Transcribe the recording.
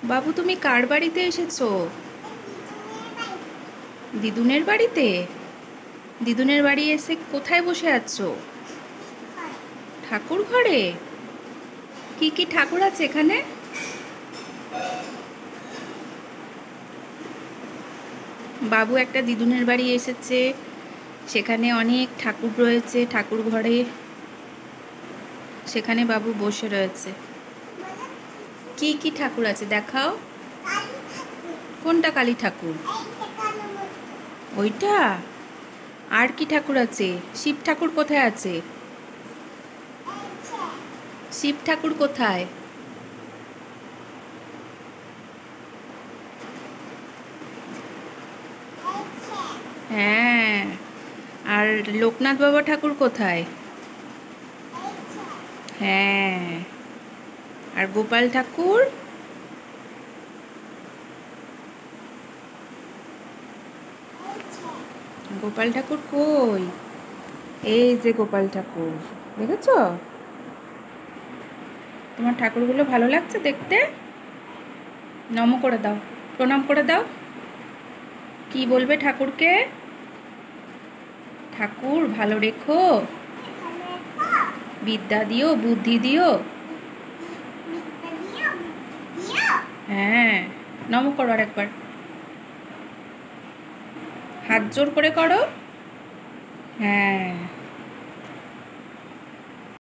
বাবু তুমি কার বাড়িতে এসেছো? দিদুনের বাড়িতে? দিদুনের বাড়ি এসে কোথায় বসে আছো? ঠাকুর ঘরে? কি কি ঠাকুর আছে এখানে? বাবু একটা দিদুনের বাড়ি এসেছে, সেখানে অনেক ঠাকুর রয়েছে ঠাকুর ঘরে। সেখানে বাবু বসে রয়েছে। কি কি ঠাকুর আছে দেখাও। কোনটা কালী ঠাকুর? ওইটা? আর কি ঠাকুর আছে? শিব ঠাকুর কোথায় আছে? শিব ঠাকুর কোথায়? হ্যাঁ। আর লোকনাথ বাবা ঠাকুর কোথায়? হ্যাঁ। আর গোপাল ঠাকুর? গোপাল ঠাকুর কই? এই যে গোপাল ঠাকুর, দেখেছো? তোমার ঠাকুরগুলো ভালো লাগছে দেখতে? নম করে দাও, প্রণাম করে দাও। কি বলবে ঠাকুরকে? ঠাকুর ভালো রেখো, বিদ্যা দিও, বুদ্ধি দিও। হ্যাঁ, নম করো আর একবার, হাত জোর করে করো। হ্যাঁ।